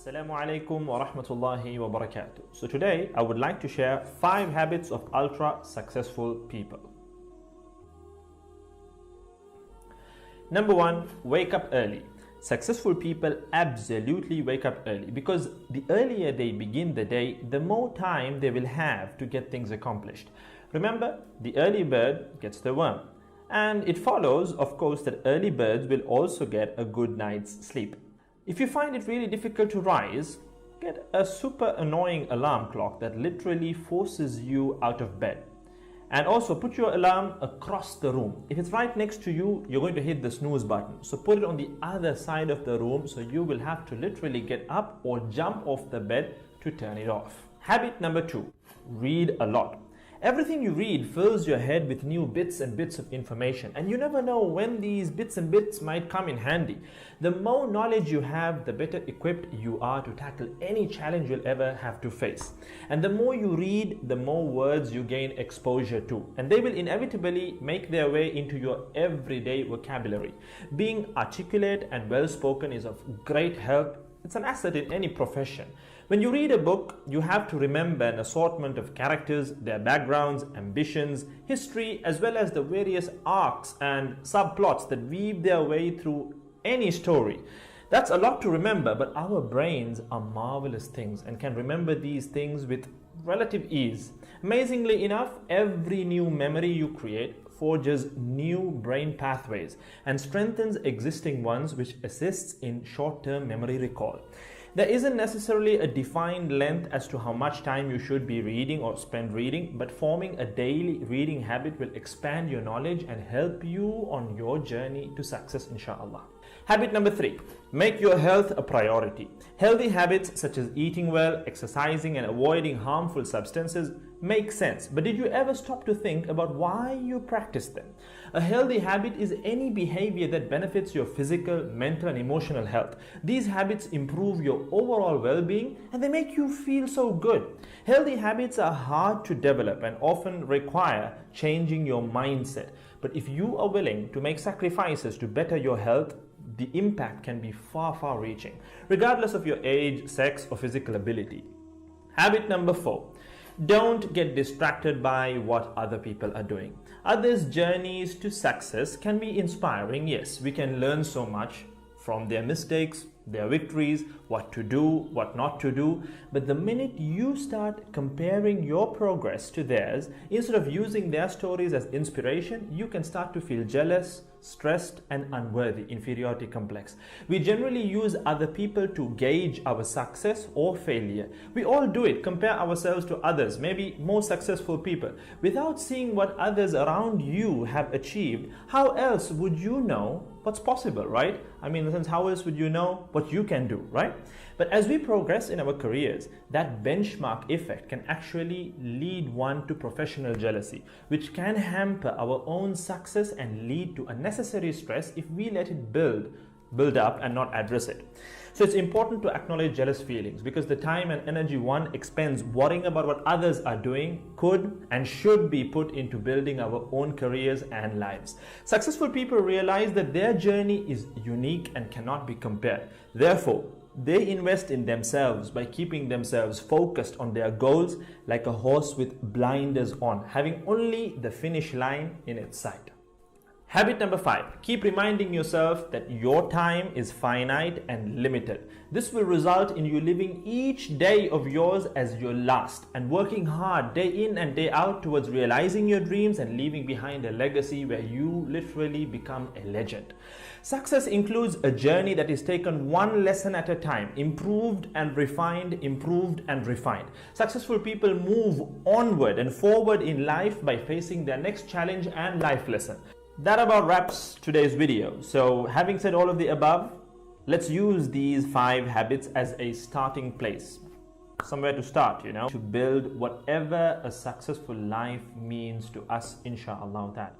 Assalamu alaikum wa rahmatullahi wa barakatuh. So today I would like to share 5 habits of ultra successful people. Number 1, wake up early. Successful people absolutely wake up early because the earlier they begin the day, the more time they will have to get things accomplished. Remember, the early bird gets the worm. And it follows, of course, that early birds will also get a good night's sleep. If you find it really difficult to rise, get a super annoying alarm clock that literally forces you out of bed. And also put your alarm across the room. If it's right next to you, you're going to hit the snooze button. So put it on the other side of the room so you will have to literally get up or jump off the bed to turn it off. Habit number 2, read a lot. Everything you read fills your head with new bits and bits of information, and you never know when these bits and bits might come in handy. The more knowledge you have, the better equipped you are to tackle any challenge you'll ever have to face. And the more you read, the more words you gain exposure to, and they will inevitably make their way into your everyday vocabulary. Being articulate and well-spoken is of great help. It's an asset in any profession. When you read a book, you have to remember an assortment of characters, their backgrounds, ambitions, history, as well as the various arcs and subplots that weave their way through any story. That's a lot to remember, but our brains are marvelous things and can remember these things with relative ease. Amazingly enough, every new memory you create forges new brain pathways and strengthens existing ones, which assists in short-term memory recall. There isn't necessarily a defined length as to how much time you should be reading or spend reading, but forming a daily reading habit will expand your knowledge and help you on your journey to success, inshallah. Habit number 3, make your health a priority. Healthy habits such as eating well, exercising, and avoiding harmful substances make sense, but did you ever stop to think about why you practice them? A healthy habit is any behavior that benefits your physical, mental, and emotional health. These habits improve your overall well-being and they make you feel so good. Healthy habits are hard to develop and often require changing your mindset. But if you are willing to make sacrifices to better your health, the impact can be far reaching, regardless of your age, sex, or physical ability. Habit number 4. Don't get distracted by what other people are doing. Others' journeys to success can be inspiring. Yes, we can learn so much from their mistakes, their victories, what to do, what not to do. But the minute you start comparing your progress to theirs, instead of using their stories as inspiration, you can start to feel jealous, stressed, and unworthy, inferiority complex. We generally use other people to gauge our success or failure. We all do it, compare ourselves to others, maybe more successful people. Without seeing what others around you have achieved, how else would you know what's possible, right? I mean, in a sense, how else would you know what you can do, right? But as we progress in our careers, that benchmark effect can actually lead one to professional jealousy, which can hamper our own success and lead to unnecessary stress if we let it build up and not address it. So it's important to acknowledge jealous feelings because the time and energy one expends worrying about what others are doing could and should be put into building our own careers and lives. Successful people realize that their journey is unique and cannot be compared. Therefore, they invest in themselves by keeping themselves focused on their goals like a horse with blinders on, having only the finish line in its sight. Habit number 5, keep reminding yourself that your time is finite and limited. This will result in you living each day of yours as your last and working hard day in and day out towards realizing your dreams and leaving behind a legacy where you literally become a legend. Success includes a journey that is taken one lesson at a time, improved and refined, improved and refined. Successful people move onward and forward in life by facing their next challenge and life lesson. That about wraps today's video. So having said all of the above, let's use these 5 habits as a starting place. Somewhere to start, to build whatever a successful life means to us, inshallah ta'ala.